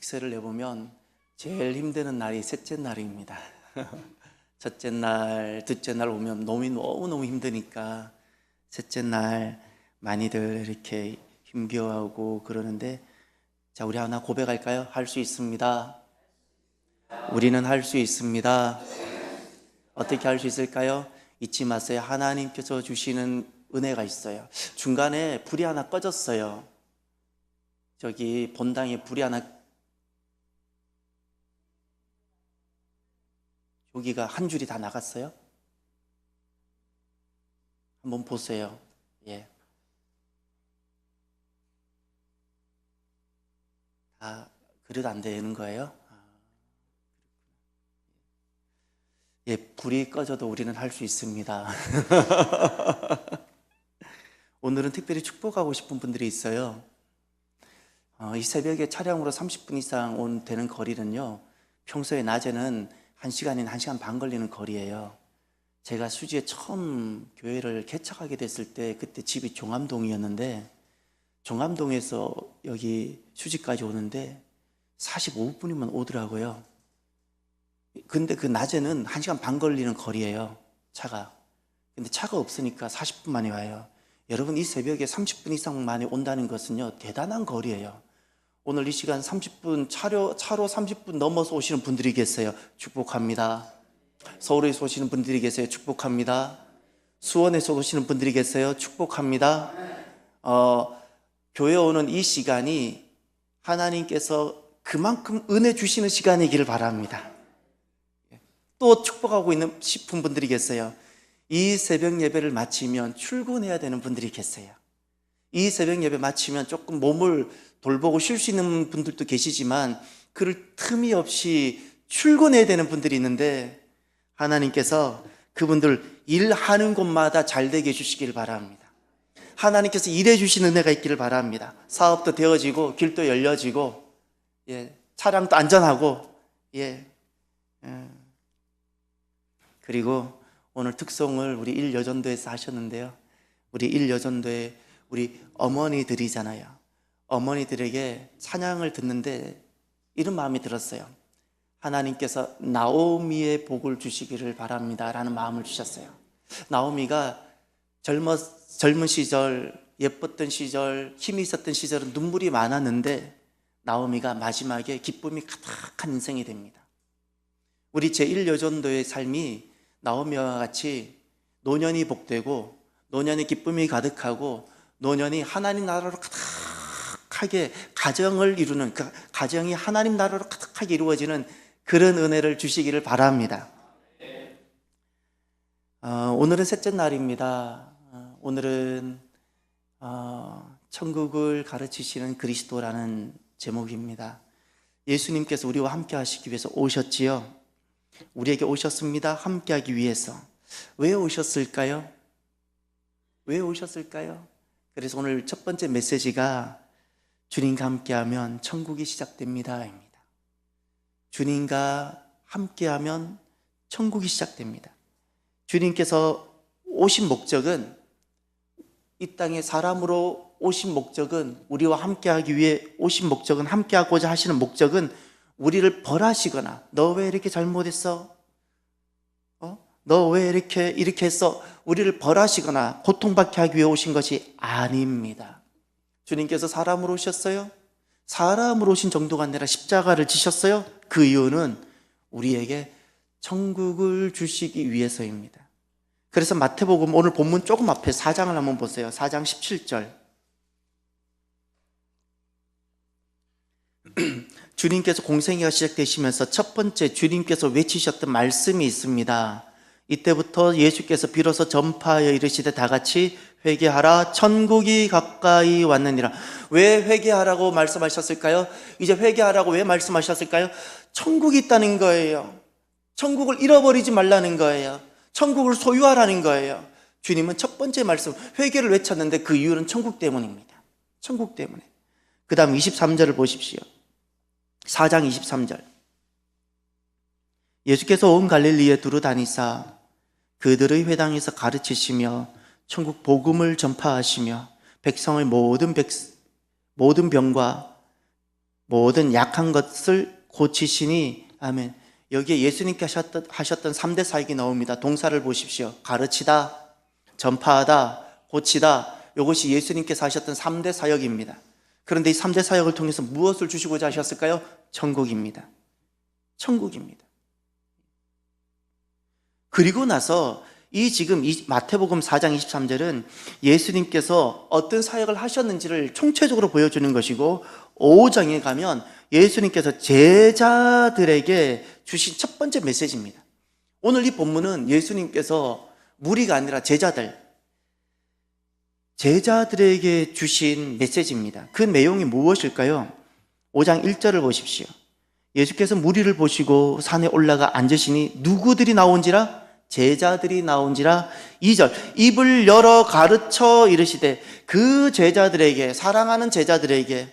픽스를 내보면 제일 힘드는 날이 셋째 날입니다. 첫째 날, 둘째 날 오면 놈이 너무너무 힘드니까 셋째 날 많이들 이렇게 힘겨워하고 그러는데, 자, 우리 하나 고백할까요? 할 수 있습니다. 우리는 할 수 있습니다. 어떻게 할 수 있을까요? 잊지 마세요. 하나님께서 주시는 은혜가 있어요. 중간에 불이 하나 꺼졌어요. 저기 본당에 불이 하나, 여기가 한 줄이 다 나갔어요. 한번 보세요. 예. 다 그릇 안 되는 거예요? 예, 불이 꺼져도 우리는 할 수 있습니다. 오늘은 특별히 축복하고 싶은 분들이 있어요. 이 새벽에 차량으로 30분 이상 되는 거리는요, 평소에 낮에는 1시간이나 1시간 반 걸리는 거리예요. 제가 수지에 처음 교회를 개척하게 됐을 때, 그때 집이 종암동이었는데, 종암동에서 여기 수지까지 오는데 45분이면 오더라고요. 근데 그 낮에는 1시간 반 걸리는 거리예요, 차가. 근데 차가 없으니까 40분 만에 와요. 여러분, 이 새벽에 30분 이상 만에 온다는 것은요, 대단한 거리예요. 오늘 이 시간 30분, 차로 30분 넘어서 오시는 분들이 계세요. 축복합니다. 서울에서 오시는 분들이 계세요. 축복합니다. 수원에서 오시는 분들이 계세요. 축복합니다. 교회 오는 이 시간이 하나님께서 그만큼 은혜 주시는 시간이기를 바랍니다. 또 축복하고 싶은 분들이 계세요. 이 새벽 예배를 마치면 출근해야 되는 분들이 계세요. 이 새벽 예배 마치면 조금 몸을 돌보고 쉴 수 있는 분들도 계시지만 그럴 틈이 없이 출근해야 되는 분들이 있는데, 하나님께서 그분들 일하는 곳마다 잘 되게 해주시길 바랍니다. 하나님께서 일해 주시는 은혜가 있기를 바랍니다. 사업도 되어지고 길도 열려지고, 예, 차량도 안전하고, 예. 그리고 오늘 특송을 우리 1여전도에서 하셨는데요, 우리 1여전도에 우리 어머니들이잖아요. 어머니들에게 찬양을 듣는데 이런 마음이 들었어요. 하나님께서 나오미의 복을 주시기를 바랍니다 라는 마음을 주셨어요. 나오미가 젊은 시절, 예뻤던 시절, 힘이 있었던 시절은 눈물이 많았는데, 나오미가 마지막에 기쁨이 가득한 인생이 됩니다. 우리 제1여전도의 삶이 나오미와 같이 노년이 복되고 노년의 기쁨이 가득하고 노년이 하나님 나라로 가득하게 가정을 이루는, 그 가정이 하나님 나라로 가득하게 이루어지는 그런 은혜를 주시기를 바랍니다. 오늘은 셋째 날입니다. 오늘은 천국을 가르치시는 그리스도라는 제목입니다. 예수님께서 우리와 함께 하시기 위해서 오셨지요. 우리에게 오셨습니다. 함께 하기 위해서. 왜 오셨을까요? 왜 오셨을까요? 그래서 오늘 첫 번째 메시지가 주님과 함께하면 천국이 시작됩니다 입니다. 주님과 함께하면 천국이 시작됩니다. 주님께서 오신 목적은, 이 땅에 사람으로 오신 목적은, 우리와 함께하기 위해 오신 목적은, 함께하고자 하시는 목적은 우리를 벌하시거나 너 왜 이렇게 잘못했어? 너 왜 이렇게 했어? 우리를 벌하시거나 고통받게 하기 위해 오신 것이 아닙니다. 주님께서 사람으로 오셨어요? 사람으로 오신 정도가 아니라 십자가를 지셨어요? 그 이유는 우리에게 천국을 주시기 위해서입니다. 그래서 마태복음 오늘 본문 조금 앞에 4장을 한번 보세요. 4장 17절. 주님께서 공생애가 시작되시면서 첫 번째 주님께서 외치셨던 말씀이 있습니다. 이때부터 예수께서 비로소 전파하여 이르시되 다 같이 회개하라, 천국이 가까이 왔느니라. 왜 회개하라고 말씀하셨을까요? 이제 회개하라고 왜 말씀하셨을까요? 천국이 있다는 거예요. 천국을 잃어버리지 말라는 거예요. 천국을 소유하라는 거예요. 주님은 첫 번째 말씀, 회개를 외쳤는데 그 이유는 천국 때문입니다. 천국 때문에. 그 다음 23절을 보십시오. 4장 23절. 예수께서 온 갈릴리에 두루 다니사 그들의 회당에서 가르치시며 천국 복음을 전파하시며 백성의 모든 병과 모든 약한 것을 고치시니. 아멘. 여기에 예수님께 하셨던 3대 사역이 나옵니다. 동사를 보십시오. 가르치다, 전파하다, 고치다. 이것이 예수님께서 하셨던 3대 사역입니다. 그런데 이 3대 사역을 통해서 무엇을 주시고자 하셨을까요? 천국입니다. 천국입니다. 그리고 나서 지금 마태복음 4장 23절은 예수님께서 어떤 사역을 하셨는지를 총체적으로 보여주는 것이고, 5장에 가면 예수님께서 제자들에게 주신 첫 번째 메시지입니다. 오늘 이 본문은 예수님께서 무리가 아니라 제자들에게 주신 메시지입니다. 그 내용이 무엇일까요? 5장 1절을 보십시오. 예수께서 무리를 보시고 산에 올라가 앉으시니 누구들이 나온지라? 제자들이 나온지라. 2절, 입을 열어 가르쳐 이르시되, 그 제자들에게, 사랑하는 제자들에게,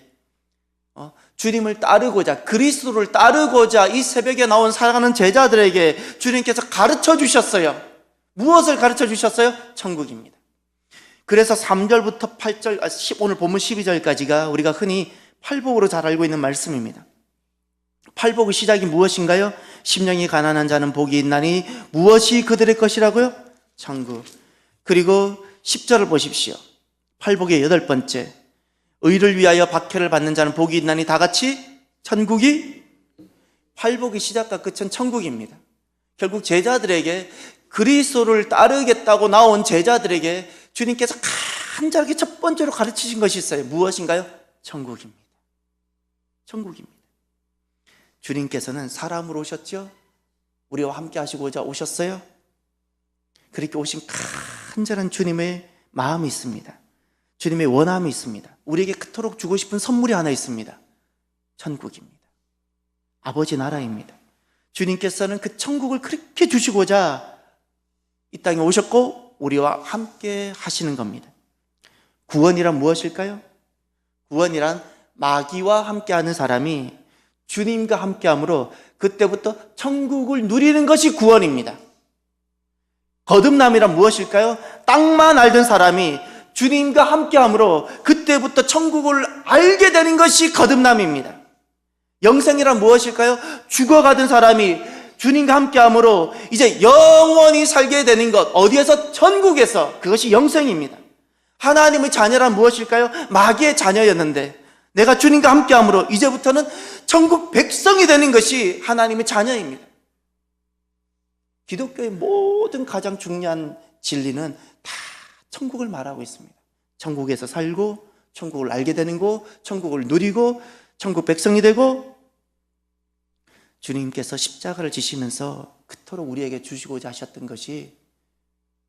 주님을 따르고자, 그리스도를 따르고자 이 새벽에 나온 사랑하는 제자들에게 주님께서 가르쳐 주셨어요. 무엇을 가르쳐 주셨어요? 천국입니다. 그래서 3절부터 8절, 오늘 본문 12절까지가 우리가 흔히 팔복으로 잘 알고 있는 말씀입니다. 팔복의 시작이 무엇인가요? 심령이 가난한 자는 복이 있나니 무엇이 그들의 것이라고요? 천국. 그리고 10절을 보십시오. 팔복의 8번째, 의를 위하여 박해를 받는 자는 복이 있나니 다 같이 천국이. 팔복의 시작과 끝은 천국입니다. 결국 제자들에게, 그리스도를 따르겠다고 나온 제자들에게 주님께서 간절하게 첫 번째로 가르치신 것이 있어요. 무엇인가요? 천국입니다. 천국입니다. 주님께서는 사람으로 오셨죠? 우리와 함께 하시고자 오셨어요? 그렇게 오신 간절한 주님의 마음이 있습니다. 주님의 원함이 있습니다. 우리에게 그토록 주고 싶은 선물이 하나 있습니다. 천국입니다. 아버지 나라입니다. 주님께서는 그 천국을 그렇게 주시고자 이 땅에 오셨고 우리와 함께 하시는 겁니다. 구원이란 무엇일까요? 구원이란 마귀와 함께하는 사람이 주님과 함께함으로 그때부터 천국을 누리는 것이 구원입니다. 거듭남이란 무엇일까요? 땅만 알던 사람이 주님과 함께함으로 그때부터 천국을 알게 되는 것이 거듭남입니다. 영생이란 무엇일까요? 죽어가던 사람이 주님과 함께함으로 이제 영원히 살게 되는 것, 어디에서? 천국에서. 그것이 영생입니다. 하나님의 자녀란 무엇일까요? 마귀의 자녀였는데 내가 주님과 함께함으로 이제부터는 천국 백성이 되는 것이 하나님의 자녀입니다. 기독교의 모든 가장 중요한 진리는 다 천국을 말하고 있습니다. 천국에서 살고 천국을 알게 되는 거, 천국을 누리고 천국 백성이 되고, 주님께서 십자가를 지시면서 그토록 우리에게 주시고자 하셨던 것이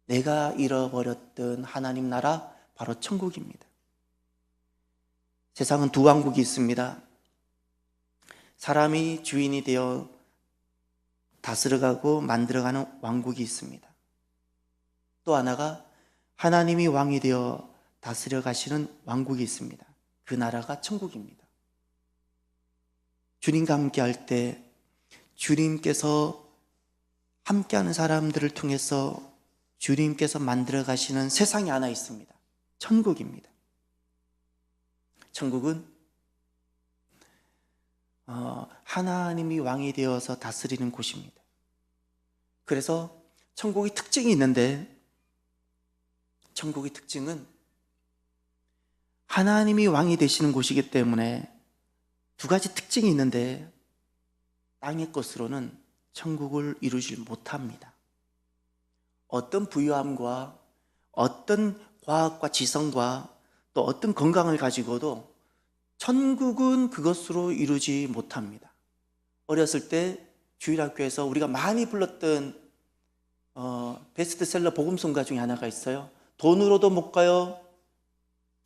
내가 잃어버렸던 하나님 나라, 바로 천국입니다. 세상은 두 왕국이 있습니다. 사람이 주인이 되어 다스려가고 만들어가는 왕국이 있습니다. 또 하나가 하나님이 왕이 되어 다스려 가시는 왕국이 있습니다. 그 나라가 천국입니다. 주님과 함께할 때 주님께서 함께하는 사람들을 통해서 주님께서 만들어 가시는 세상이 하나 있습니다. 천국입니다. 천국은 하나님이 왕이 되어서 다스리는 곳입니다. 그래서 천국의 특징이 있는데, 천국의 특징은 하나님이 왕이 되시는 곳이기 때문에 두 가지 특징이 있는데 땅의 것으로는 천국을 이루지 못합니다. 어떤 부유함과 어떤 과학과 지성과 또 어떤 건강을 가지고도 천국은 그것으로 이루지 못합니다. 어렸을 때 주일학교에서 우리가 많이 불렀던 베스트셀러 복음송가 중에 하나가 있어요. 돈으로도 못 가요.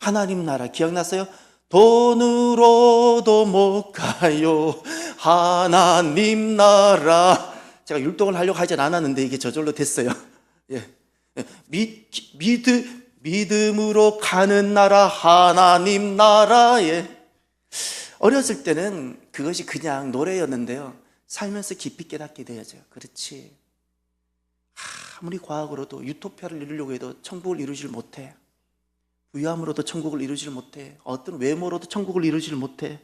하나님 나라 기억났어요? 돈으로도 못 가요. 하나님 나라. 제가 율동을 하려고 하진 않았는데 이게 저절로 됐어요. 예. 믿음으로 가는 나라, 하나님 나라에. 어렸을 때는 그것이 그냥 노래였는데요, 살면서 깊이 깨닫게 되어져요. 그렇지, 아무리 과학으로도 유토피아를 이루려고 해도 천국을 이루질 못해. 부유함으로도 천국을 이루질 못해. 어떤 외모로도 천국을 이루질 못해.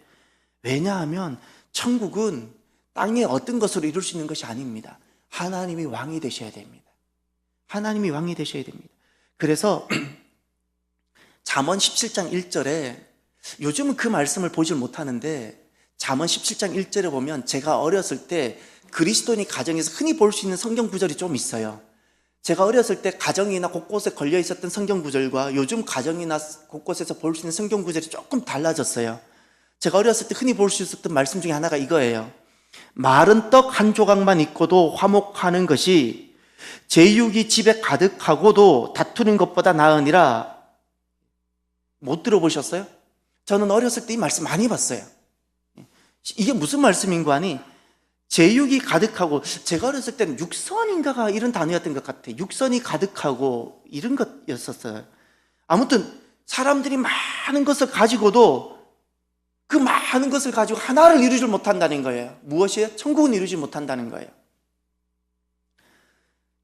왜냐하면 천국은 땅에 어떤 것으로 이룰 수 있는 것이 아닙니다. 하나님이 왕이 되셔야 됩니다. 하나님이 왕이 되셔야 됩니다. 그래서 잠언 17장 1절에, 요즘은 그 말씀을 보질 못하는데 잠언 17장 1절에 보면 제가 어렸을 때 그리스도인이 가정에서 흔히 볼 수 있는 성경 구절이 좀 있어요. 제가 어렸을 때 가정이나 곳곳에 걸려 있었던 성경 구절과 요즘 가정이나 곳곳에서 볼 수 있는 성경 구절이 조금 달라졌어요. 제가 어렸을 때 흔히 볼 수 있었던 말씀 중에 하나가 이거예요. 마른 떡 한 조각만 있고도 화목하는 것이 제육이 집에 가득하고도 다투는 것보다 나으니라. 못 들어보셨어요? 저는 어렸을 때 이 말씀 많이 봤어요. 이게 무슨 말씀인가 하니, 제육이 가득하고, 제가 어렸을 때는 육선인가가 이런 단어였던 것 같아요. 육선이 가득하고 이런 것이었었어요. 아무튼 사람들이 많은 것을 가지고도 그 많은 것을 가지고 하나를 이루지 못한다는 거예요. 무엇이에요? 천국은 이루지 못한다는 거예요.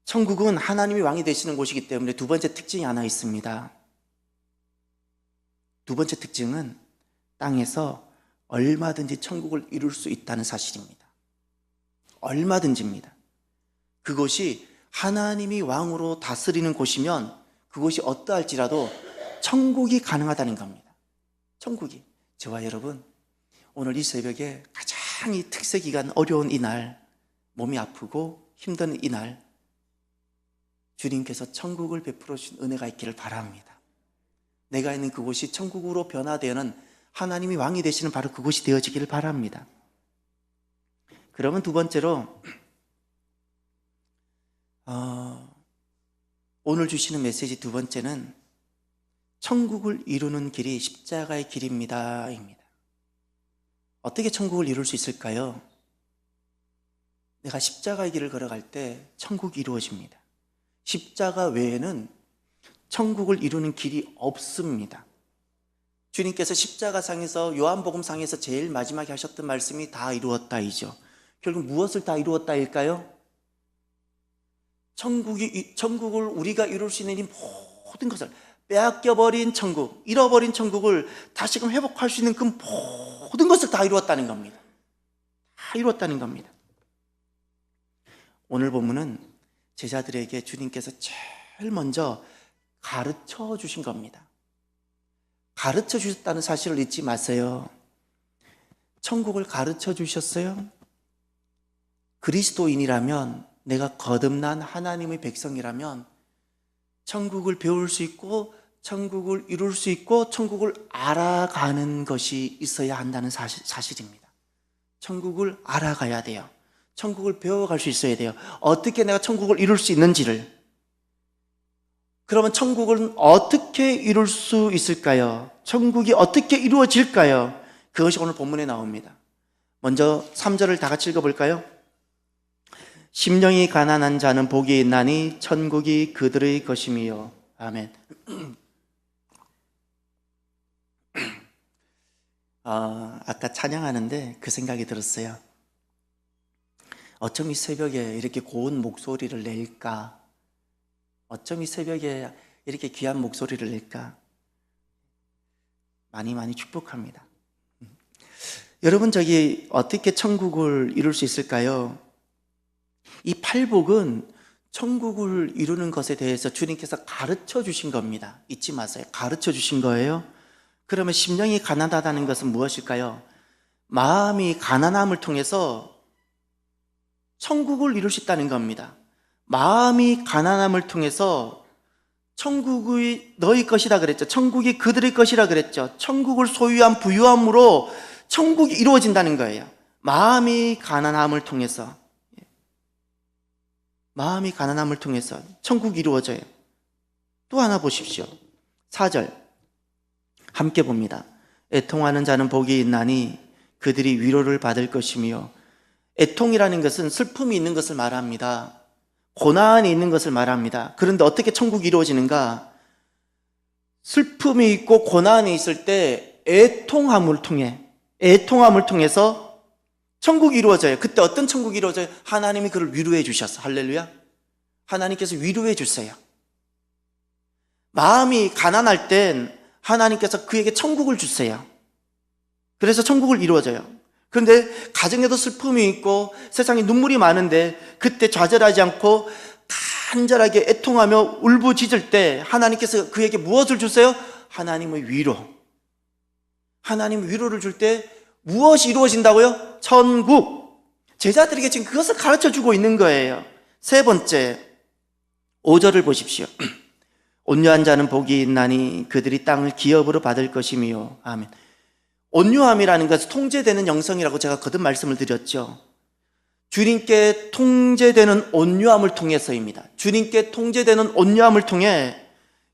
천국은 하나님이 왕이 되시는 곳이기 때문에 두 번째 특징이 하나 있습니다. 두 번째 특징은 땅에서 얼마든지 천국을 이룰 수 있다는 사실입니다. 얼마든지입니다. 그것이 하나님이 왕으로 다스리는 곳이면 그것이 어떠할지라도 천국이 가능하다는 겁니다. 천국이. 저와 여러분, 오늘 이 새벽에 가장 이 특세기간 어려운 이날, 몸이 아프고 힘든 이날, 주님께서 천국을 베풀어 주신 은혜가 있기를 바랍니다. 내가 있는 그곳이 천국으로 변화되는 하나님이 왕이 되시는 바로 그곳이 되어지기를 바랍니다. 그러면 두 번째로 오늘 주시는 메시지 두 번째는 천국을 이루는 길이 십자가의 길입니다. 입니다. 어떻게 천국을 이룰 수 있을까요? 내가 십자가의 길을 걸어갈 때 천국이 이루어집니다. 십자가 외에는 천국을 이루는 길이 없습니다. 주님께서 십자가상에서, 요한복음상에서 제일 마지막에 하셨던 말씀이 다 이루었다이죠. 결국 무엇을 다 이루었다일까요? 천국을 우리가 이룰 수 있는 이 모든 것을, 빼앗겨버린 천국, 잃어버린 천국을 다시금 회복할 수 있는 그 모든 것을 다 이루었다는 겁니다. 다 이루었다는 겁니다. 오늘 본문은 제자들에게 주님께서 제일 먼저 가르쳐 주신 겁니다. 가르쳐 주셨다는 사실을 잊지 마세요. 천국을 가르쳐 주셨어요. 그리스도인이라면, 내가 거듭난 하나님의 백성이라면 천국을 배울 수 있고 천국을 이룰 수 있고 천국을 알아가는 것이 있어야 한다는 사실입니다. 천국을 알아가야 돼요. 천국을 배워갈 수 있어야 돼요. 어떻게 내가 천국을 이룰 수 있는지를. 그러면 천국은 어떻게 이룰 수 있을까요? 천국이 어떻게 이루어질까요? 그것이 오늘 본문에 나옵니다. 먼저 3절을 다 같이 읽어볼까요? 심령이 가난한 자는 복이 있나니 천국이 그들의 것임이요. 아멘. 아까 찬양하는데 그 생각이 들었어요. 어쩜 이 새벽에 이렇게 고운 목소리를 낼까? 어쩜 이 새벽에 이렇게 귀한 목소리를 낼까? 많이 축복합니다. 여러분, 저기 어떻게 천국을 이룰 수 있을까요? 이 팔복은 천국을 이루는 것에 대해서 주님께서 가르쳐 주신 겁니다. 잊지 마세요. 가르쳐 주신 거예요. 그러면 심령이 가난하다는 것은 무엇일까요? 마음이 가난함을 통해서 천국을 이룰 수 있다는 겁니다. 마음이 가난함을 통해서 천국이 너희 것이라 그랬죠. 천국이 그들의 것이라 그랬죠. 천국을 소유한 부유함으로 천국이 이루어진다는 거예요. 마음이 가난함을 통해서. 마음이 가난함을 통해서 천국이 이루어져요. 또 하나 보십시오. 4절 함께 봅니다. 애통하는 자는 복이 있나니 그들이 위로를 받을 것이며. 애통이라는 것은 슬픔이 있는 것을 말합니다. 고난이 있는 것을 말합니다. 그런데 어떻게 천국이 이루어지는가? 슬픔이 있고 고난이 있을 때 애통함을 통해서 천국이 이루어져요. 그때 어떤 천국이 이루어져요? 하나님이 그를 위로해 주셨어. 할렐루야. 하나님께서 위로해 주세요. 마음이 가난할 땐 하나님께서 그에게 천국을 주세요. 그래서 천국을 이루어져요. 그런데 가정에도 슬픔이 있고 세상에 눈물이 많은데 그때 좌절하지 않고 간절하게 애통하며 울부짖을 때 하나님께서 그에게 무엇을 주세요? 하나님의 위로. 하나님 위로를 줄 때 무엇이 이루어진다고요? 천국. 제자들에게 지금 그것을 가르쳐주고 있는 거예요. 세 번째, 5절을 보십시오. 온유한 자는 복이 있나니 그들이 땅을 기업으로 받을 것이며. 아멘. 온유함이라는 것은 통제되는 영성이라고 제가 거듭 말씀을 드렸죠. 주님께 통제되는 온유함을 통해서입니다. 주님께 통제되는 온유함을 통해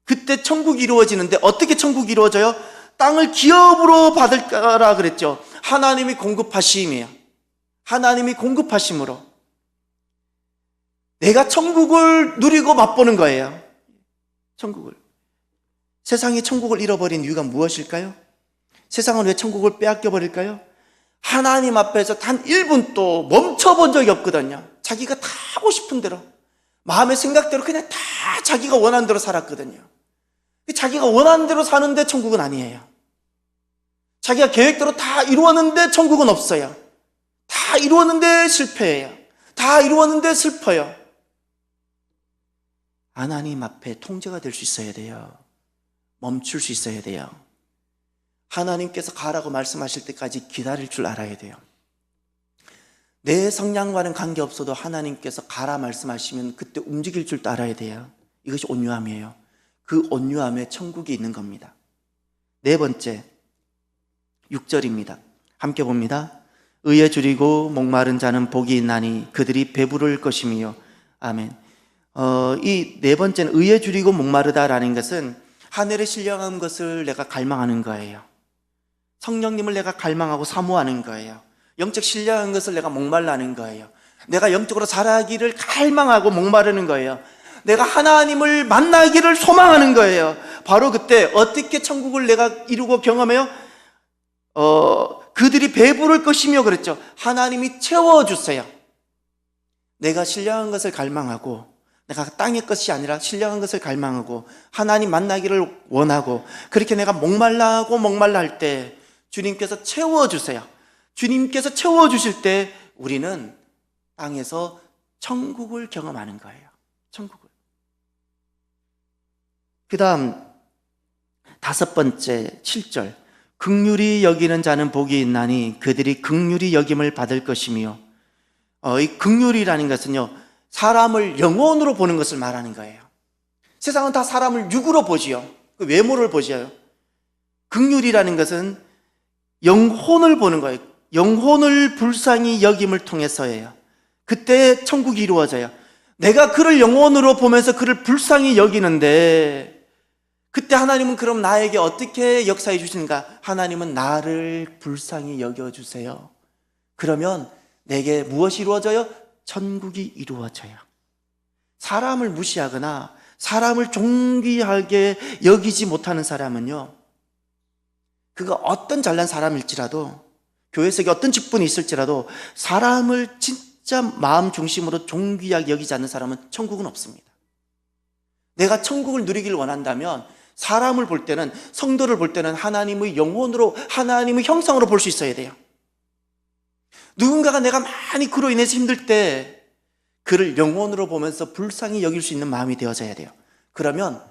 그때 천국이 이루어지는데 어떻게 천국이 이루어져요? 땅을 기업으로 받을 거라 그랬죠. 하나님이 공급하심이에요. 하나님이 공급하심으로 내가 천국을 누리고 맛보는 거예요. 천국을. 세상이 천국을 잃어버린 이유가 무엇일까요? 세상은 왜 천국을 빼앗겨 버릴까요? 하나님 앞에서 단 1분도 멈춰본 적이 없거든요. 자기가 다 하고 싶은 대로 마음의 생각대로 그냥 다 자기가 원하는 대로 살았거든요. 자기가 원하는 대로 사는데 천국은 아니에요. 자기가 계획대로 다 이루었는데 천국은 없어요. 다 이루었는데 실패해요. 다 이루었는데 슬퍼요. 하나님 앞에 통제가 될 수 있어야 돼요. 멈출 수 있어야 돼요. 하나님께서 가라고 말씀하실 때까지 기다릴 줄 알아야 돼요. 내 성향과는 관계없어도 하나님께서 가라 말씀하시면 그때 움직일 줄 알아야 돼요. 이것이 온유함이에요. 그 온유함에 천국이 있는 겁니다. 네 번째, 6절입니다. 함께 봅니다. 의에 줄이고 목마른 자는 복이 있나니 그들이 배부를 것이며. 아멘. 이 네 번째는 의에 줄이고 목마르다라는 것은 하늘에 신령한 것을 내가 갈망하는 거예요. 성령님을 내가 갈망하고 사모하는 거예요. 영적 신령한 것을 내가 목말라는 거예요. 내가 영적으로 자라기를 갈망하고 목마르는 거예요. 내가 하나님을 만나기를 소망하는 거예요. 바로 그때 어떻게 천국을 내가 이루고 경험해요? 그들이 배부를 것이며 그랬죠. 하나님이 채워주세요. 내가 신령한 것을 갈망하고 내가 땅의 것이 아니라 신령한 것을 갈망하고 하나님 만나기를 원하고 그렇게 내가 목말라 할 때 주님께서 채워주세요. 주님께서 채워주실 때 우리는 땅에서 천국을 경험하는 거예요. 천국을. 그 다음 5번째 7절. 긍휼히 여기는 자는 복이 있나니 그들이 긍휼히 여김을 받을 것이며. 이 긍휼이라는 것은요, 사람을 영혼으로 보는 것을 말하는 거예요. 세상은 다 사람을 육으로 보지요. 그 외모를 보지요. 긍휼이라는 것은 영혼을 보는 거예요. 영혼을 불쌍히 여김을 통해서예요. 그때 천국이 이루어져요. 내가 그를 영혼으로 보면서 그를 불쌍히 여기는데 그때 하나님은 그럼 나에게 어떻게 역사해 주시는가? 하나님은 나를 불쌍히 여겨주세요. 그러면 내게 무엇이 이루어져요? 천국이 이루어져요. 사람을 무시하거나 사람을 존귀하게 여기지 못하는 사람은요, 그가 어떤 잘난 사람일지라도 교회 속에 어떤 직분이 있을지라도 사람을 진짜 마음 중심으로 존귀하게 여기지 않는 사람은 천국은 없습니다. 내가 천국을 누리길 원한다면 사람을 볼 때는, 성도를 볼 때는 하나님의 영혼으로, 하나님의 형상으로 볼 수 있어야 돼요. 누군가가 내가 많이 그로 인해서 힘들 때 그를 영혼으로 보면서 불쌍히 여길 수 있는 마음이 되어져야 돼요. 그러면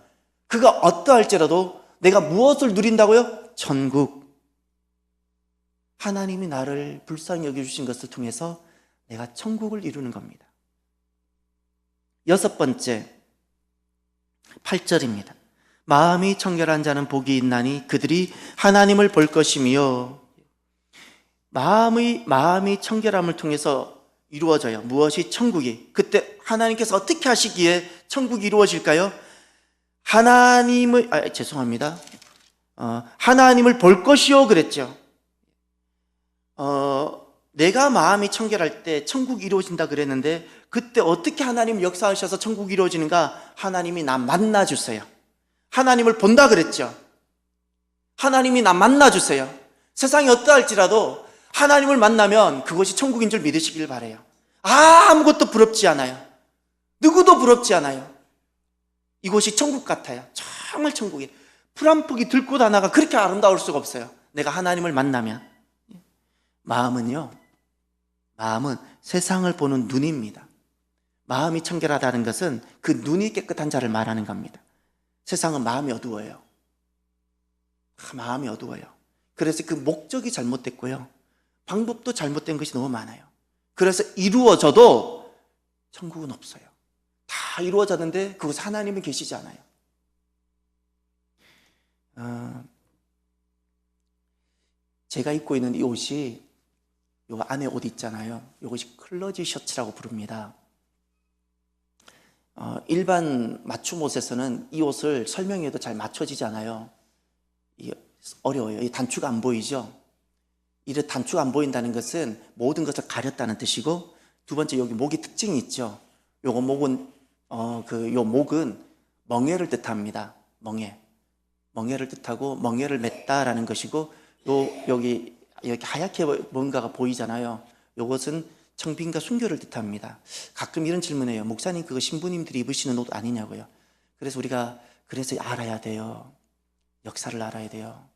그가 어떠할지라도 내가 무엇을 누린다고요? 천국. 하나님이 나를 불쌍히 여겨주신 것을 통해서 내가 천국을 이루는 겁니다. 6번째 8절입니다. 마음이 청결한 자는 복이 있나니 그들이 하나님을 볼 것이며. 마음이 청결함을 통해서 이루어져요. 무엇이? 천국이. 그때 하나님께서 어떻게 하시기에 천국이 이루어질까요? 하나님을 볼 것이요 그랬죠. 내가 마음이 청결할 때 천국이 이루어진다 그랬는데 그때 어떻게 하나님 역사하셔서 천국이 이루어지는가? 하나님이 나 만나주세요. 하나님을 본다 그랬죠. 하나님이 나 만나주세요. 세상이 어떠할지라도 하나님을 만나면 그것이 천국인 줄 믿으시길 바라요. 아무것도 부럽지 않아요. 누구도 부럽지 않아요. 이곳이 천국 같아요. 정말 천국이에요. 풀 한 포기 들꽃 하나가 그렇게 아름다울 수가 없어요. 내가 하나님을 만나면. 마음은요, 마음은 세상을 보는 눈입니다. 마음이 청결하다는 것은 그 눈이 깨끗한 자를 말하는 겁니다. 세상은 마음이 어두워요. 마음이 어두워요. 그래서 그 목적이 잘못됐고요, 방법도 잘못된 것이 너무 많아요. 그래서 이루어져도 천국은 없어요. 다 이루어졌는데 그곳에 하나님은 계시지 않아요. 제가 입고 있는 이 옷이, 요 안에 옷 있잖아요, 이것이 클러지 셔츠라고 부릅니다. 일반 맞춤 옷에서는 이 옷을 설명해도 잘 맞춰지지 않아요. 어려워요. 이 단추가 안 보이죠? 이런 단추가 안 보인다는 것은 모든 것을 가렸다는 뜻이고, 두 번째, 여기 목이 특징이 있죠. 요거 목은 요 목은 멍에를 뜻합니다. 멍에를 뜻하고 멍에를 맸다라는 것이고, 여기 하얗게 뭔가가 보이잖아요. 요것은 청빈과 순교를 뜻합니다. 가끔 이런 질문해요. 목사님, 그거 신부님들이 입으시는 옷 아니냐고요. 그래서 우리가 알아야 돼요. 역사를 알아야 돼요.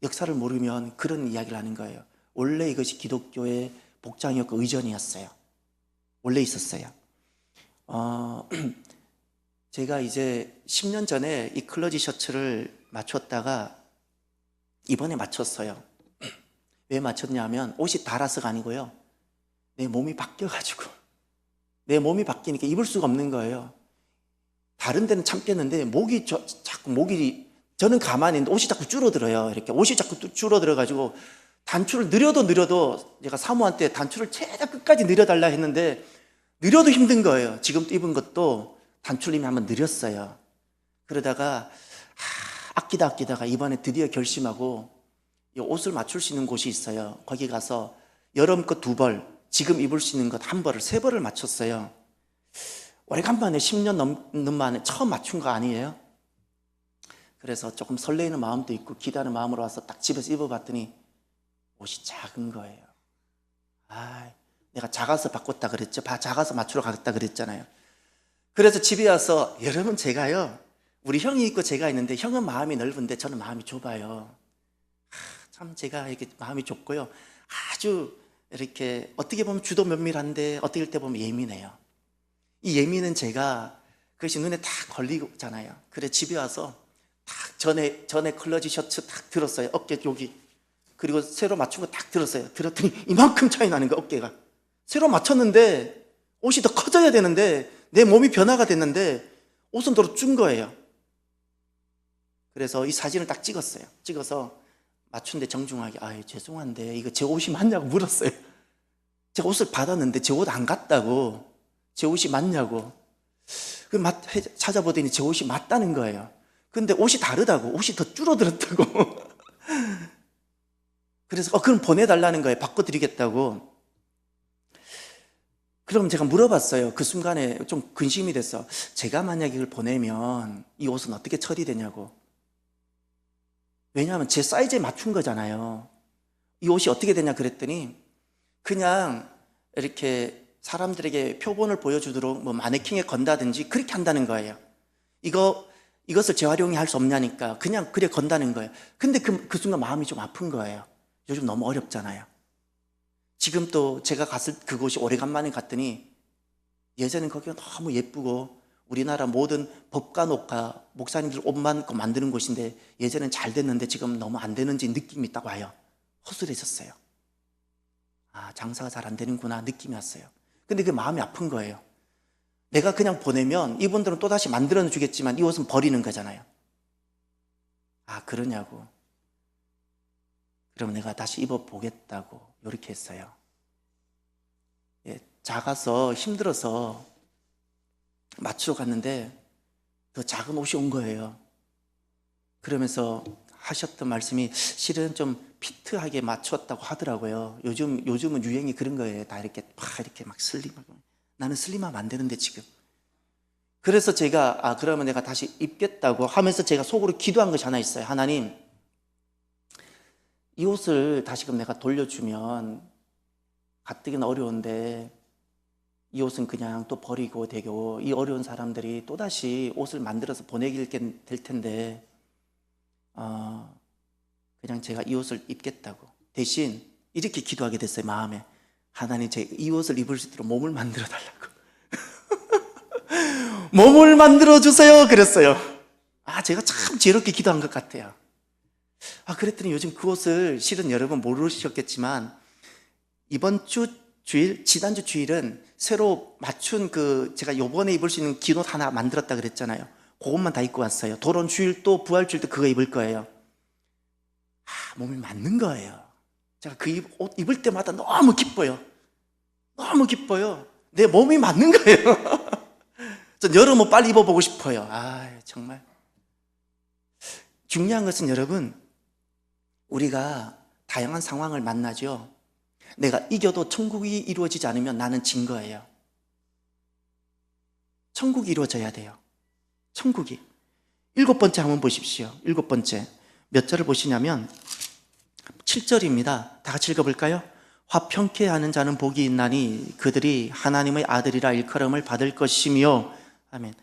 역사를 모르면 그런 이야기를 하는 거예요. 원래 이것이 기독교의 복장이었고 의전이었어요. 원래 있었어요. 제가 이제 10년 전에 이 클러지 셔츠를 맞췄다가 이번에 맞췄어요. 왜 맞췄냐면 옷이 닳아서가 아니고요, 내 몸이 바뀌어가지고, 내 몸이 바뀌니까 입을 수가 없는 거예요. 다른 데는 참겠는데 저는 가만히 있는데 옷이 자꾸 줄어들어요. 이렇게 옷이 자꾸 줄어들어가지고 단추를 느려도 제가 사모한테 단추를 최대 끝까지 느려달라 했는데 느려도 힘든 거예요. 지금 입은 것도 단추를 이미 한번 느렸어요. 그러다가 아끼다가 이번에 드디어 결심하고, 이 옷을 맞출 수 있는 곳이 있어요. 거기 가서 여름 것 2벌, 지금 입을 수 있는 것 1벌을, 3벌을 맞췄어요. 오래간만에 10년 넘는 만에 처음 맞춘 거 아니에요? 그래서 조금 설레이는 마음도 있고 기다리는 마음으로 와서 딱 집에서 입어봤더니 옷이 작은 거예요. 내가 작아서 바꿨다 그랬죠. 작아서 맞추러 갔다 그랬잖아요. 그래서 집에 와서, 여러분, 제가요, 우리 형이 있고 제가 있는데 형은 마음이 넓은데 저는 마음이 좁아요. 참 제가 이렇게 마음이 좁고요, 아주 이렇게 어떻게 보면 주도 면밀한데 어떻게 때 보면 예민해요. 이 예민은 제가 그것이 눈에 딱 걸리잖아요. 그래 집에 와서 딱 전에 클러지 셔츠 딱 들었어요. 어깨 여기. 그리고 새로 맞춘 거 딱 들었어요. 들었더니 이만큼 차이 나는 거야, 어깨가. 새로 맞췄는데 옷이 더 커져야 되는데 내 몸이 변화가 됐는데 옷은 더 준 거예요. 그래서 이 사진을 딱 찍어서 맞춘데 정중하게, 죄송한데 이거 제 옷이 맞냐고 물었어요. 제가 옷을 받았는데 제 옷 안 같다고, 제 옷이 맞냐고. 찾아보더니 제 옷이 맞다는 거예요. 근데 옷이 다르다고, 옷이 더 줄어들었다고. 그래서 그럼 보내달라는 거예요. 바꿔드리겠다고. 그럼 제가 물어봤어요. 그 순간에 좀 근심이 됐어. 제가 만약에 이걸 보내면 이 옷은 어떻게 처리되냐고. 왜냐하면 제 사이즈에 맞춘 거잖아요. 이 옷이 어떻게 되냐 그랬더니 그냥 이렇게 사람들에게 표본을 보여주도록 마네킹에 건다든지 그렇게 한다는 거예요. 이것을 재활용이 할 수 없냐니까 그냥 그래 건다는 거예요. 근데 그 순간 마음이 좀 아픈 거예요. 요즘 너무 어렵잖아요. 지금 또 제가 갔을 그곳이 오래간만에 갔더니 예전엔 거기가 너무 예쁘고 우리나라 모든 법관옥과 목사님들 옷만 만드는 곳인데 예전엔 잘 됐는데 지금 너무 안 되는지 느낌이 딱 와요. 허술해졌어요. 장사가 잘 안 되는구나 느낌이 왔어요. 근데 그게 마음이 아픈 거예요. 내가 그냥 보내면 이분들은 또다시 만들어 주겠지만 이 옷은 버리는 거잖아요. 그러냐고. 그럼 내가 다시 입어보겠다고 이렇게 했어요. 작아서 힘들어서 맞추러 갔는데 더 작은 옷이 온 거예요. 그러면서 하셨던 말씀이 실은 좀 피트하게 맞췄다고 하더라고요. 요즘은 유행이 그런 거예요. 다 이렇게 막 슬림하고. 나는 슬림하면 안 되는데 지금. 그래서 제가 그러면 내가 다시 입겠다고 하면서 제가 속으로 기도한 것이 하나 있어요. 하나님, 이 옷을 다시금 내가 돌려주면 가뜩이나 어려운데 이 옷은 그냥 또 버리고 되고 이 어려운 사람들이 또다시 옷을 만들어서 보내게 될 텐데 그냥 제가 이 옷을 입겠다고. 대신 이렇게 기도하게 됐어요. 마음에 하나님 제 이 옷을 입을 수 있도록 몸을 만들어 달라고. 몸을 만들어 주세요 그랬어요. 제가 참 지혜롭게 기도한 것 같아요. 그랬더니 요즘 그 옷을 실은 여러분 모르셨겠지만 이번 주일, 지난주 주일은 새로 맞춘 제가 요번에 입을 수 있는 긴 옷 하나 만들었다 그랬잖아요. 그것만 다 입고 왔어요. 도론 주일 또 부활 주일 도 그거 입을 거예요. 몸이 맞는 거예요. 제가 그 옷 입을 때마다 너무 기뻐요. 너무 기뻐요. 내 몸이 맞는 거예요. 전 여름 옷 빨리 입어보고 싶어요. 정말. 중요한 것은 여러분, 우리가 다양한 상황을 만나죠. 내가 이겨도 천국이 이루어지지 않으면 나는 진 거예요. 천국이 이루어져야 돼요. 천국이. 7번째 한번 보십시오. 7번째. 몇 절을 보시냐면 7절입니다. 다 같이 읽어볼까요? 화평케 하는 자는 복이 있나니 그들이 하나님의 아들이라 일컬음을 받을 것이며. 아멘.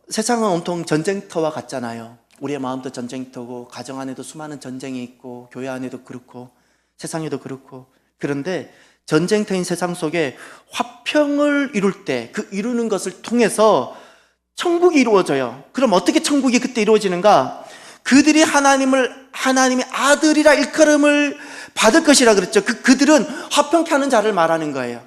세상은 온통 전쟁터와 같잖아요. 우리의 마음도 전쟁터고 가정 안에도 수많은 전쟁이 있고 교회 안에도 그렇고 세상에도 그렇고. 그런데 전쟁터인 세상 속에 화평을 이룰 때 그 이루는 것을 통해서 천국이 이루어져요. 그럼 어떻게 천국이 그때 이루어지는가? 그들이 하나님의 아들이라 일컬음을 받을 것이라 그랬죠. 그들은 화평케 하는 자를 말하는 거예요.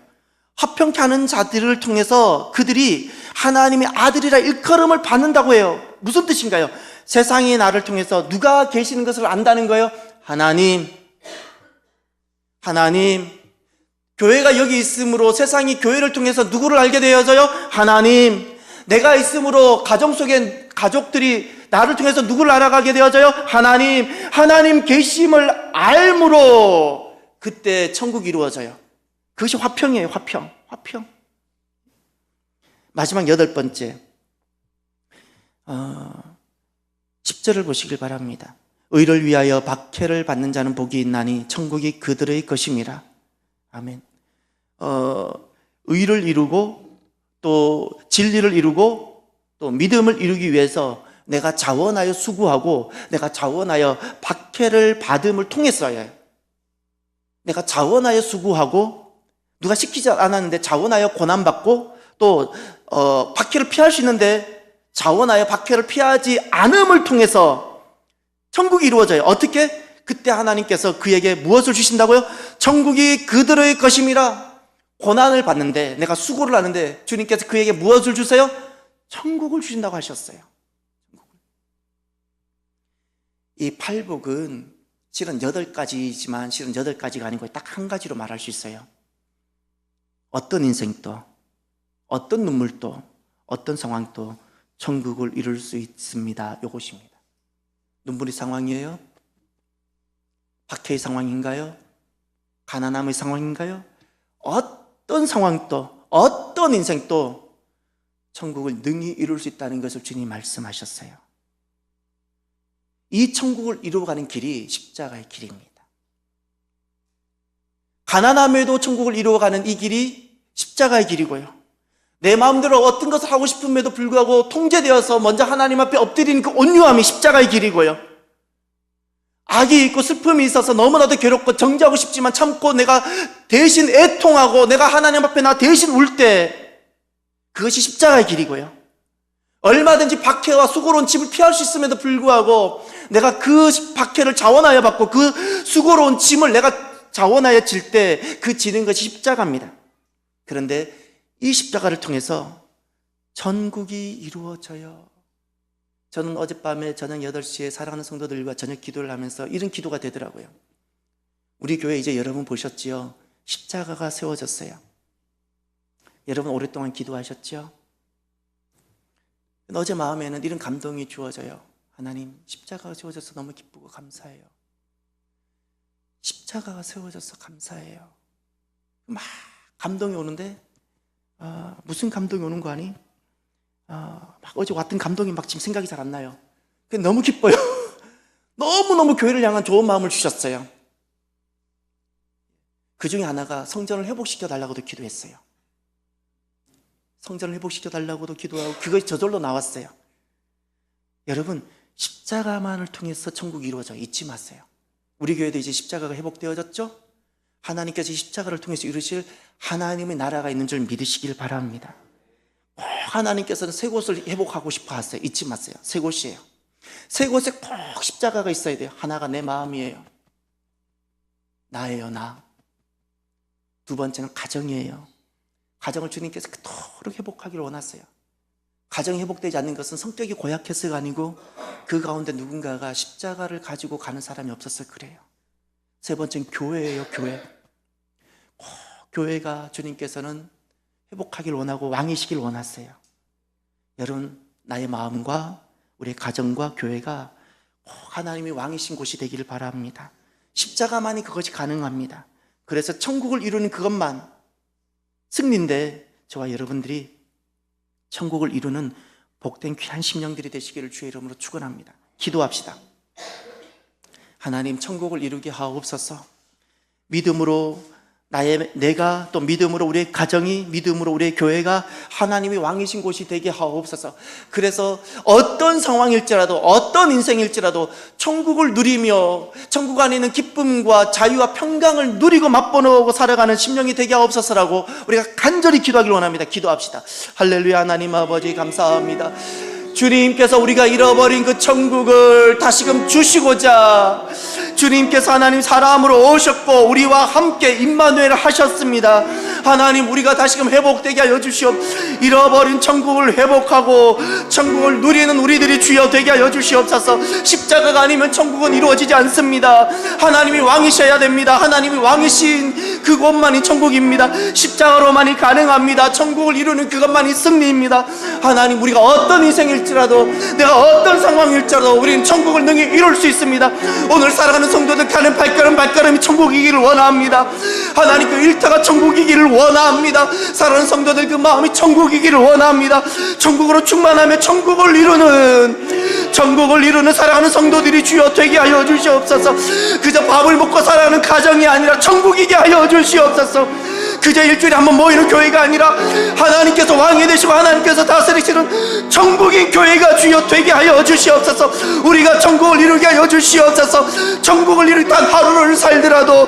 화평케 하는 자들을 통해서 그들이 하나님의 아들이라 일컬음을 받는다고 해요. 무슨 뜻인가요? 세상이 나를 통해서 누가 계시는 것을 안다는 거예요. 하나님. 교회가 여기 있으므로 세상이 교회를 통해서 누구를 알게 되어져요? 하나님. 내가 있으므로 가정 속에 가족들이 나를 통해서 누구를 알아가게 되어져요? 하나님 계심을 알므로 그때 천국이 이루어져요. 그것이 화평이에요. 화평. 마지막 8번째 10절을 보시길 바랍니다. 의를 위하여 박해를 받는 자는 복이 있나니 천국이 그들의 것임이라. 아멘. 의를 이루고 또 진리를 이루고 또 믿음을 이루기 위해서 내가 자원하여 수고하고 내가 자원하여 박해를 받음을 통했어요. 내가 자원하여 수고하고 누가 시키지 않았는데 자원하여 고난받고 또 박해를 피할 수 있는데 자원하여 박해를 피하지 않음을 통해서 천국이 이루어져요. 어떻게? 그때 하나님께서 그에게 무엇을 주신다고요? 천국이 그들의 것임이라. 고난을 받는데 내가 수고를 하는데 주님께서 그에게 무엇을 주세요? 천국을 주신다고 하셨어요. 이 팔복은 실은 8가지지만 실은 8가지가 아니고 딱 한 가지로 말할 수 있어요. 어떤 인생도 어떤 눈물도 어떤 상황도 천국을 이룰 수 있습니다. 이것입니다. 눈물의 상황이에요? 박해의 상황인가요? 가난함의 상황인가요? 어떤 상황도 어떤 인생도 천국을 능히 이룰 수 있다는 것을 주님이 말씀하셨어요. 이 천국을 이루어가는 길이 십자가의 길입니다. 가난함에도 천국을 이루어가는 이 길이 십자가의 길이고요. 내 마음대로 어떤 것을 하고 싶음에도 불구하고 통제되어서 먼저 하나님 앞에 엎드리는 그 온유함이 십자가의 길이고요. 악이 있고 슬픔이 있어서 너무나도 괴롭고 정죄하고 싶지만 참고 내가 대신 애통하고 내가 하나님 앞에 나 대신 울 때 그것이 십자가의 길이고요. 얼마든지 박해와 수고로운 짐을 피할 수 있음에도 불구하고 내가 그 박해를 자원하여 받고 그 수고로운 짐을 내가 자원하여 질 때 그 지는 것이 십자가입니다. 그런데 이 십자가를 통해서 천국이 이루어져요. 저는 어젯밤에 저녁 8시에 사랑하는 성도들과 저녁 기도를 하면서 이런 기도가 되더라고요. 우리 교회 이제 여러분 보셨지요? 십자가가 세워졌어요. 여러분 오랫동안 기도하셨죠? 어제 마음에는 이런 감동이 주어져요. 하나님, 십자가가 세워져서 너무 기쁘고 감사해요. 십자가가 세워져서 감사해요. 막 감동이 오는데 무슨 감동이 오는 거 아니? 막 어제 왔던 감동이 막 지금 생각이 잘 안 나요. 근데 너무 기뻐요. 너무너무 교회를 향한 좋은 마음을 주셨어요. 그 중에 하나가 성전을 회복시켜 달라고도 기도했어요. 성전을 회복시켜 달라고도 기도하고 그것이 저절로 나왔어요. 여러분, 십자가만을 통해서 천국이 이루어져 잊지 마세요. 우리 교회도 이제 십자가가 회복되어졌죠? 하나님께서 십자가를 통해서 이루실 하나님의 나라가 있는 줄 믿으시길 바랍니다. 하나님께서는 세 곳을 회복하고 싶어 하세요. 잊지 마세요. 세 곳이에요. 세 곳에 꼭 십자가가 있어야 돼요. 하나가 내 마음이에요. 나예요, 나. 두 번째는 가정이에요. 가정을 주님께서 그토록 회복하기를 원하세요. 가정이 회복되지 않는 것은 성격이 고약해서가 아니고 그 가운데 누군가가 십자가를 가지고 가는 사람이 없어서 그래요. 세 번째는 교회예요, 교회. 꼭 교회가 주님께서는 회복하기를 원하고 왕이시길 원하세요. 여러분, 나의 마음과 우리의 가정과 교회가 꼭 하나님이 왕이신 곳이 되기를 바랍니다. 십자가만이 그것이 가능합니다. 그래서 천국을 이루는 그것만 승리인데 저와 여러분들이 천국을 이루는 복된 귀한 심령들이 되시기를 주의 이름으로 축원합니다. 기도합시다. 하나님, 천국을 이루게 하옵소서. 믿음으로 내가 또 믿음으로 우리의 가정이, 믿음으로 우리의 교회가 하나님의 왕이신 곳이 되게 하옵소서. 그래서 어떤 상황일지라도, 어떤 인생일지라도 천국을 누리며 천국 안에 있는 기쁨과 자유와 평강을 누리고 맛보고 살아가는 심령이 되게 하옵소서라고 우리가 간절히 기도하기를 원합니다. 기도합시다. 할렐루야. 하나님 아버지 감사합니다. 주님께서 우리가 잃어버린 그 천국을 다시금 주시고자 주님께서 하나님 사람으로 오셨고 우리와 함께 임마누엘 하셨습니다. 하나님, 우리가 다시금 회복되게 하여 주시옵소서. 잃어버린 천국을 회복하고 천국을 누리는 우리들이 주여 되게 하여 주시옵소서. 십자가가 아니면 천국은 이루어지지 않습니다. 하나님이 왕이셔야 됩니다. 하나님이 왕이신 그곳만이 천국입니다. 십자가로만이 가능합니다. 천국을 이루는 그것만이 승리입니다. 하나님, 우리가 어떤 인생일지라도, 내가 어떤 상황일지라도 우리는 천국을 능히 이룰 수 있습니다. 오늘 살아가는 성도들 가는 발걸음이 천국이기를 원합니다. 하나님, 그 일터가 천국이기를 원합니다. 살아가는 성도들 그 마음이 천국이기를 원합니다. 천국으로 충만하며 천국을 이루는 살아가는 성도들이 주여 되게 하여 주시옵소서. 그저 밥을 먹고 살아가는 가정이 아니라 천국이게 하여 주시옵소서. 그저 일주일에 한번 모이는 교회가 아니라 하나님께서 왕이 되시고 하나님께서 다스리시는 천국인 교회가 주여 되게 하여 주시옵소서. 우리가 천국을 이루게 하여 주시옵소서. 천국을 이룰 단 하루를 살더라도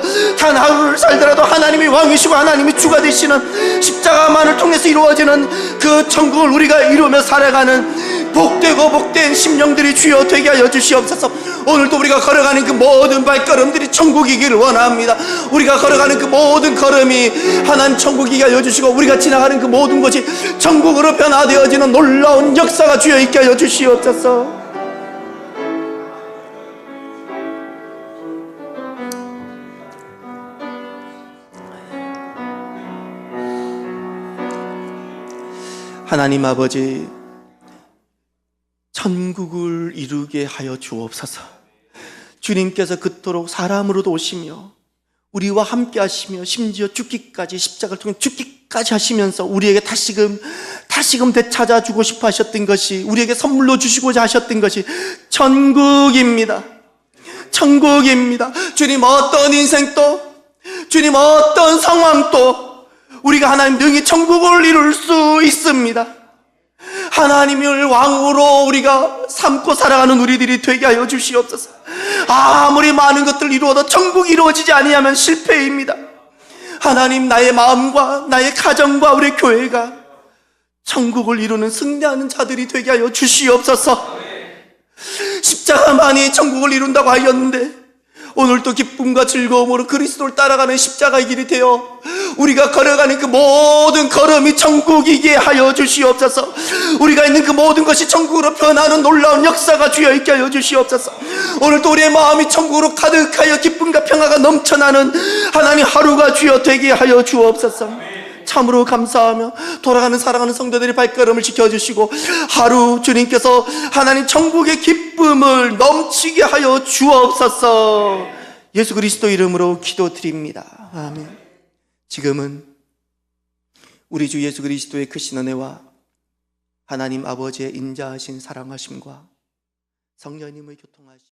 하나님이 왕이시고 하나님이 주가 되시는 십자가만을 통해서 이루어지는 그 천국을 우리가 이루며 살아가는 복되고 복된 심령들이 주여 되게 하여 주시옵소서. 오늘도 우리가 걸어가는 그 모든 발걸음들이 천국이기를 원합니다. 우리가 걸어가는 그 모든 걸음이 하나님 천국이게 하여 주시고 우리가 지나가는 그 모든 것이 천국으로 변화되어지는 놀라운 역사가 주여 있게 하여 주시옵소서. 하나님 아버지, 천국을 이루게 하여 주옵소서. 주님께서 그토록 사람으로도 오시며 우리와 함께 하시며 심지어 죽기까지, 십자가를 통해 죽기까지 하시면서 우리에게 다시금 되찾아주고 싶어 하셨던 것이, 우리에게 선물로 주시고자 하셨던 것이 천국입니다. 천국입니다. 주님, 어떤 인생도, 주님 어떤 상황도 우리가 하나님 능히 천국을 이룰 수 있습니다. 하나님을 왕으로 우리가 삼고 살아가는 우리들이 되게 하여 주시옵소서. 아무리 많은 것들을 이루어도 천국이 이루어지지 아니하면 실패입니다. 하나님, 나의 마음과 나의 가정과 우리 교회가 천국을 이루는 승리하는 자들이 되게 하여 주시옵소서. 십자가만이 천국을 이룬다고 하였는데 오늘도 기쁨과 즐거움으로 그리스도를 따라가는 십자가의 길이 되어 우리가 걸어가는 그 모든 걸음이 천국이게 하여 주시옵소서. 우리가 있는 그 모든 것이 천국으로 변하는 놀라운 역사가 주여 있게 하여 주시옵소서. 오늘도 우리의 마음이 천국으로 가득하여 기쁨과 평화가 넘쳐나는 하나님 하루가 주여 되게 하여 주옵소서. 참으로 감사하며 돌아가는 살아가는 성도들의 발걸음을 지켜주시고 하루 주님께서 하나님 천국의 기쁨을 넘치게 하여 주옵소서. 예수 그리스도 이름으로 기도드립니다. 아멘. 지금은 우리 주 예수 그리스도의 크신 은혜와 하나님 아버지의 인자하신 사랑하심과 성령님의 교통하심